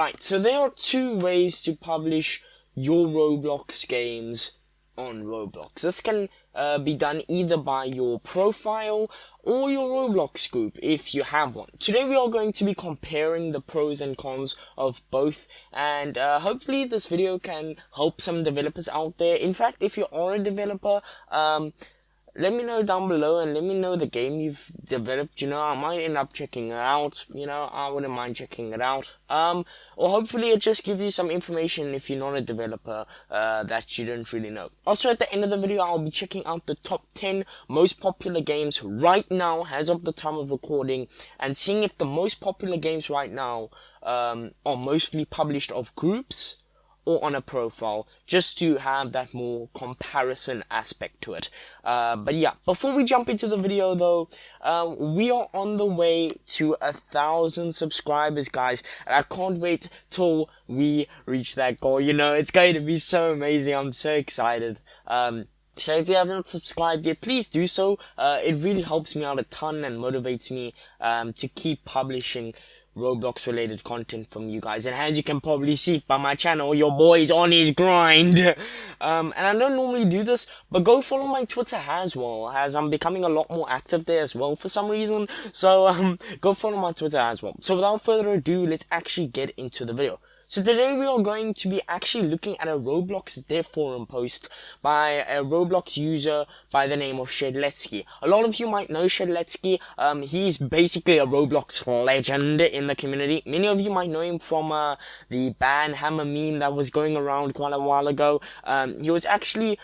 Right, so there are two ways to publish your Roblox games on Roblox. This can be done either by your profile or your Roblox group if you have one. Today we are going to be comparing the pros and cons of both, and hopefully this video can help some developers out there. In fact, if you are a developer, let me know down below and let me know the game you've developed. I might end up checking it out. I wouldn't mind checking it out. Or hopefully it just gives you some information if you're not a developer that you don't really know. Also, at the end of the video, I'll be checking out the top 10 most popular games right now as of the time of recording, and seeing if the most popular games right now are mostly published of groups or on a profile, just to have that more comparison aspect to it. But yeah, before we jump into the video though, we are on the way to 1,000 subscribers, guys, and I can't wait till we reach that goal. It's going to be so amazing. I'm so excited. So if you haven't subscribed yet, please do so. It really helps me out a ton and motivates me to keep publishing Roblox related content from you guys. And as you can probably see by my channel, your boy's on his grind. And I don't normally do this, but go follow my Twitter as well, as I'm becoming a lot more active there as well for some reason. So go follow my Twitter as well. So without further ado, let's actually get into the video. So today we are going to be actually looking at a Roblox DevForum post by a Roblox user by the name of Shedletsky. A lot of you might know Shedletsky. He's basically a Roblox legend in the community. Many of you might know him from the ban hammer meme that was going around quite a while ago. He was actually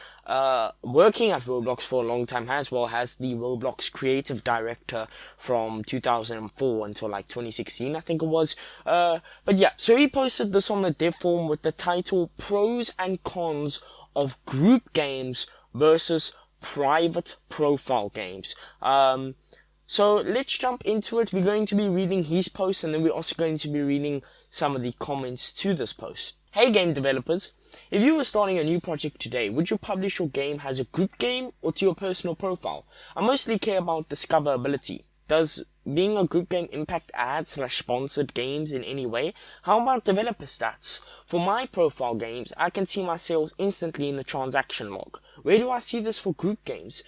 working at Roblox for a long time as well as the Roblox creative director from 2004 until like 2016, I think it was. But yeah, so he posted this on the dev forum with the title Pros and Cons of Group Games versus Private Profile Games. So let's jump into it. We're going to be reading his post, and then we're also going to be reading some of the comments to this post. Hey game developers, if you were starting a new project today, would you publish your game as a group game or to your personal profile? I mostly care about discoverability. Does being a group game impact ad/sponsored games in any way? How about developer stats? For my profile games, I can see my sales instantly in the transaction log. Where do I see this for group games?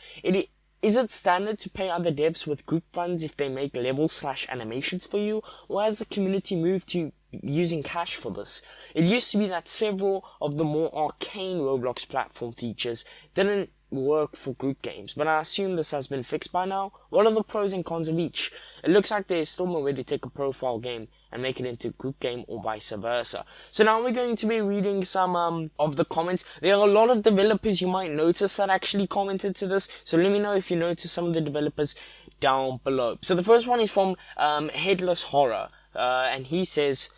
Is it standard to pay other devs with group funds if they make levels/animations for you, or has the community moved to using cash for this? It used to be that several of the more arcane Roblox platform features didn't work for group games, but I assume this has been fixed by now. What are the pros and cons of each? It looks like there is still no way to take a profile game and make it into a group game or vice versa. So now we're going to be reading some of the comments. There are a lot of developers you might notice that actually commented to this, so let me know if you notice some of the developers down below. So the first one is from Headless Horror, and he says,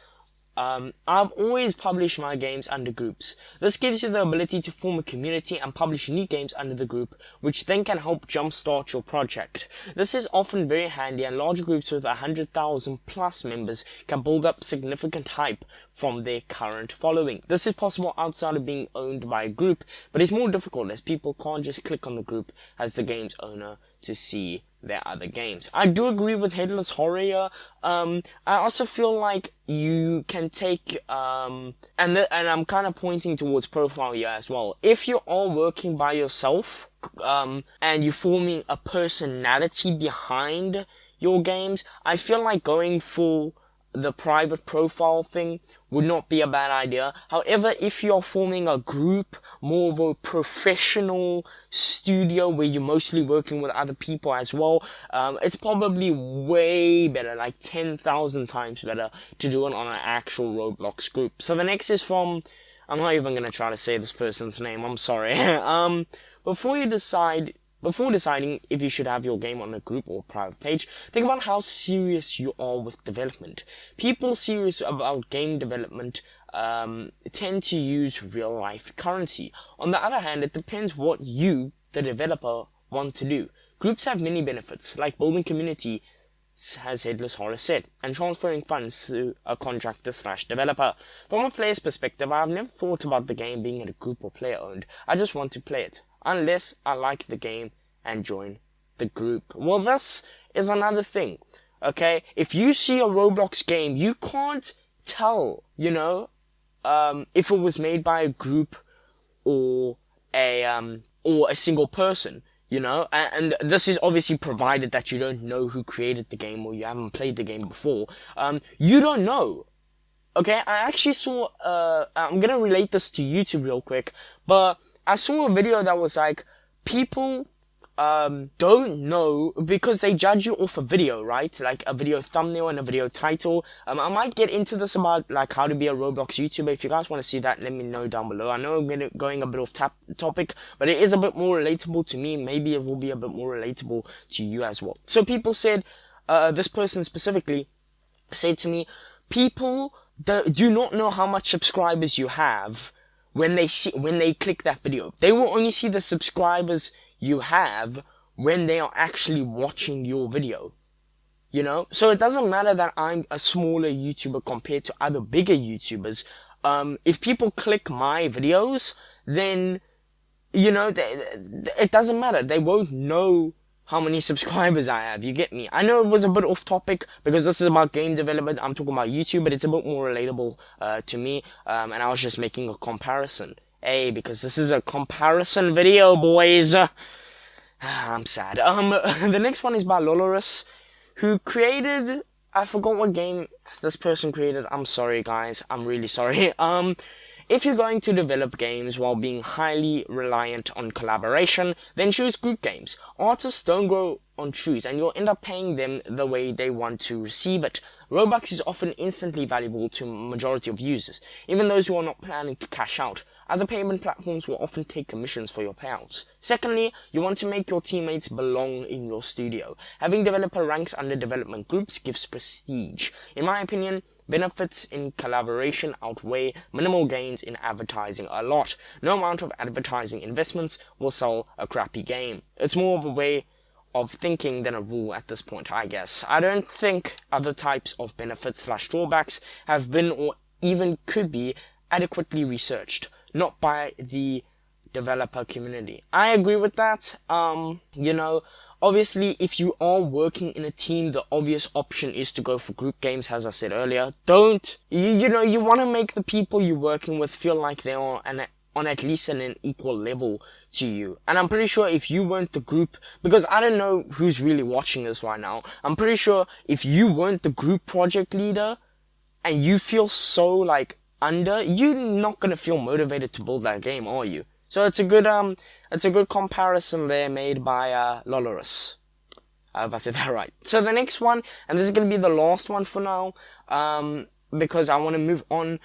I've always published my games under groups. This gives you the ability to form a community and publish new games under the group, which then can help jumpstart your project. This is often very handy, and large groups with 100,000 plus members can build up significant hype from their current following. This is possible outside of being owned by a group, but it's more difficult as people can't just click on the group as the game's owner to see their other games. I do agree with Headless Horror. I also feel like you can take and I'm kind of pointing towards profile here as well. If you are working by yourself and you're forming a personality behind your games, I feel like going for the private profile thing would not be a bad idea. However, if you're forming a group, more of a professional studio where you're mostly working with other people as well, it's probably way better, like 10,000 times better, to do it on an actual Roblox group. So the next is from, I'm not even going to try to say this person's name, I'm sorry. Before deciding if you should have your game on a group or private page, think about how serious you are with development. People serious about game development tend to use real life currency. On the other hand, it depends what you, the developer, want to do. Groups have many benefits, like building community, as Headless Horror said, and transferring funds to a contractor/developer. From a player's perspective, I've never thought about the game being in a group or player owned. I just want to play it, unless I like the game and join the group. Well, this is another thing, okay? If you see a Roblox game, you can't tell, if it was made by a group or a single person, and this is obviously provided that you don't know who created the game or you haven't played the game before. You don't know. Okay, I actually saw, I'm gonna relate this to YouTube real quick, but I saw a video that was like, people, don't know, because they judge you off a video, right? Like a video thumbnail and a video title. I might get into this about like how to be a Roblox YouTuber. If you guys want to see that, let me know down below. I know I'm going a bit off topic, but it is a bit more relatable to me. Maybe it will be a bit more relatable to you as well. So people said, this person specifically said to me, people do not know how much subscribers you have when they click that video. They will only see the subscribers you have when they are actually watching your video. So it doesn't matter that I'm a smaller YouTuber compared to other bigger YouTubers. If people click my videos, then it doesn't matter. They won't know how many subscribers I have. You get me? I know it was a bit off topic because this is about game development. I'm talking about YouTube, but it's a bit more relatable to me. And I was just making a comparison. Because this is a comparison video, boys. I'm sad. The next one is by Lolorus, who created, I forgot what game this person created. I'm sorry, guys. I'm really sorry. If you're going to develop games while being highly reliant on collaboration, then choose group games. Artists don't grow on trees, and you'll end up paying them the way they want to receive it. Robux is often instantly valuable to a majority of users, even those who are not planning to cash out. Other payment platforms will often take commissions for your payouts. Secondly, you want to make your teammates belong in your studio. Having developer ranks under development groups gives prestige. In my opinion, benefits in collaboration outweigh minimal gains in advertising a lot. No amount of advertising investments will sell a crappy game. It's more of a way of thinking than a rule at this point, I guess. I don't think other types of benefits/drawbacks have been or even could be adequately researched, not by the developer community. I agree with that. Obviously, if you are working in a team, the obvious option is to go for group games, as I said earlier. You want to make the people you're working with feel like they are on at least an equal level to you. And I'm pretty sure if you weren't the group, because I don't know who's really watching this right now, I'm pretty sure if you weren't the group project leader and you feel so like you're not gonna feel motivated to build that game, are you? So it's a good comparison there made by Lolorus. I hope I said that right. So the next one, and this is gonna be the last one for now, because I want to move on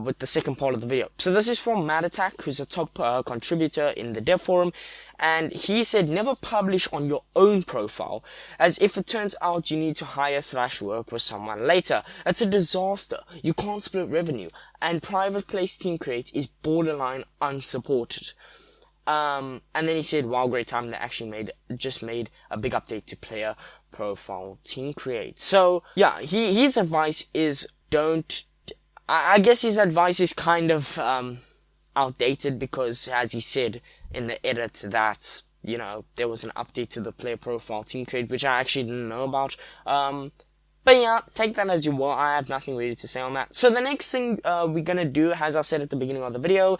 with the second part of the video. So this is from Mad Attack, who's a top contributor in the DevForum, and he said, never publish on your own profile, as if it turns out you need to hire/work with someone later. It's a disaster. You can't split revenue, and private place team create is borderline unsupported. And then he said, wow, great time, they actually just made a big update to player profile team create. So yeah, his advice is I guess his advice is kind of outdated, because as he said in the edit that there was an update to the player profile team create, which I actually didn't know about. But yeah, take that as you will. I have nothing really to say on that. So the next thing we're gonna do, as I said at the beginning of the video,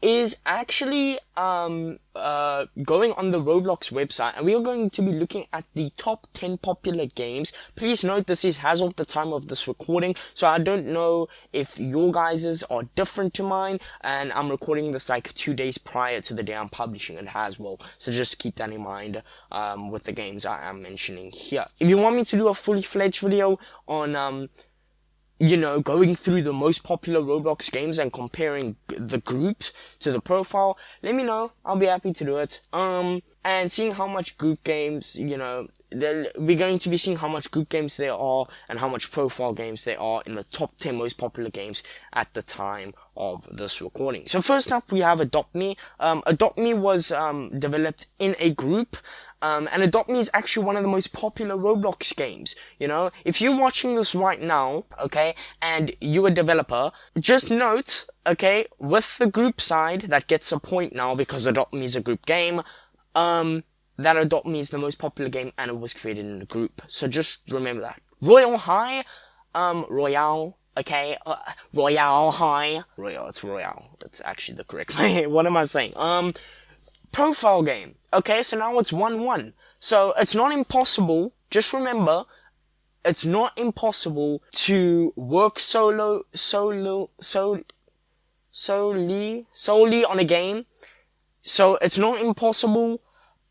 is actually going on the Roblox website, and we are going to be looking at the top 10 popular games. Please note this is as of the time of this recording, so I don't know if your guys's are different to mine, and I'm recording this like 2 days prior to the day I'm publishing it as well, so just keep that in mind with the games I am mentioning here. If you want me to do a fully fledged video on going through the most popular Roblox games and comparing the groups to the profile, let me know. I'll be happy to do it. And seeing how much group games, we're going to be seeing how much group games there are and how much profile games there are in the top 10 most popular games at the time of this recording. So first up, we have Adopt Me. Adopt Me was developed in a group. And Adopt Me is actually one of the most popular Roblox games. If you're watching this right now, okay, and you're a developer, just note, okay, with the group side, that gets a point now because Adopt Me is a group game, that Adopt Me is the most popular game and it was created in the group. So just remember that. Royale High, Okay, Royale High. Royale, it's Royale. That's actually the correct way. What am I saying? Profile game. Okay, so now it's 1-1. So it's not impossible. Just remember, it's not impossible to work solely on a game. So it's not impossible,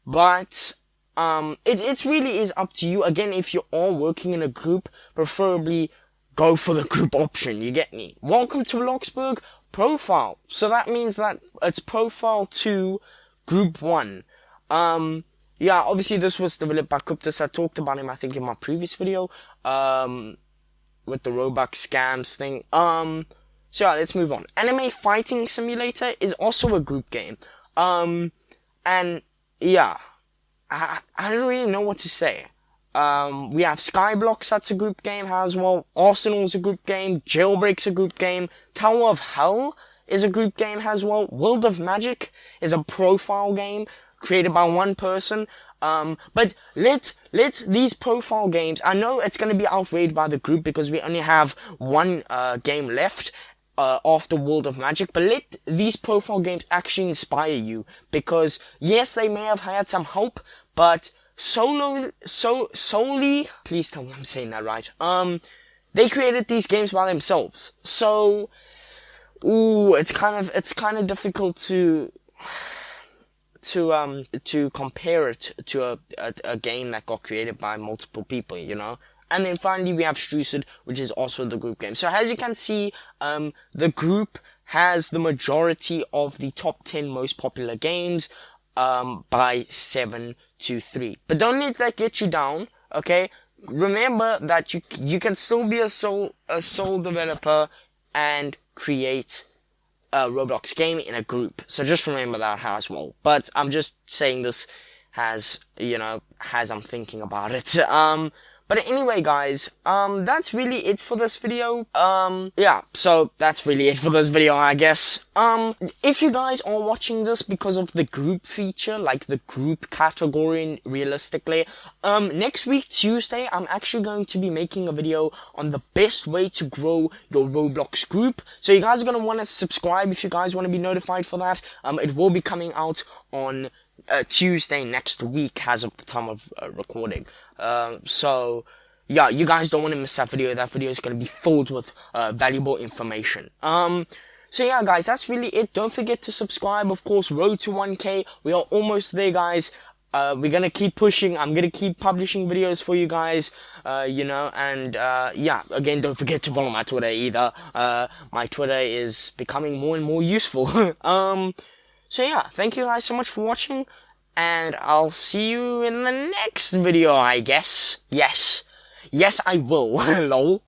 but it really is up to you. Again, if you're all working in a group, preferably go for the group option. You get me? Welcome to Bloxburg profile. So that means that it's profile 2, group 1. Yeah, obviously this was developed by Kuptas. I talked about him, I think, in my previous video, with the Robux scams thing. So yeah, let's move on. Anime Fighting Simulator is also a group game. And yeah, I don't really know what to say. We have Skyblox, that's a group game as well. Arsenal's a group game. Jailbreak's a group game. Tower of Hell is a group game as well. World of Magic is a profile game created by one person. But let these profile games, I know it's going to be outweighed by the group because we only have one game left after World of Magic, but let these profile games actually inspire you, because yes, they may have had some help, but solely, please tell me I'm saying that right, they created these games by themselves, so it's kind of difficult to compare it to a game that got created by multiple people, you know. And then finally we have Strucid, which is also the group game. So as you can see, the group has the majority of the top 10 most popular games, by 7-3. But don't let that get you down, okay? Remember that you can still be a sole developer and create a Roblox game in a group. So just remember that as well. But I'm just saying this as, you know, as I'm thinking about it. But anyway, guys, that's really it for this video. Yeah, so that's really it for this video, I guess. If you guys are watching this because of the group feature, like the group category, realistically, next week, Tuesday, I'm actually going to be making a video on the best way to grow your Roblox group. So you guys are going to want to subscribe if you guys want to be notified for that. It will be coming out on Tuesday next week as of the time of recording. So yeah, you guys don't want to miss that video. That video is going to be filled with valuable information. So yeah, guys, that's really it. Don't forget to subscribe. Of course, road to 1K. We are almost there, guys. We're gonna keep pushing. I'm gonna keep publishing videos for you guys, you know, and yeah, again, don't forget to follow my Twitter either. My Twitter is becoming more and more useful. So yeah, thank you guys so much for watching, and I'll see you in the next video, I guess. Yes, I will. Lol.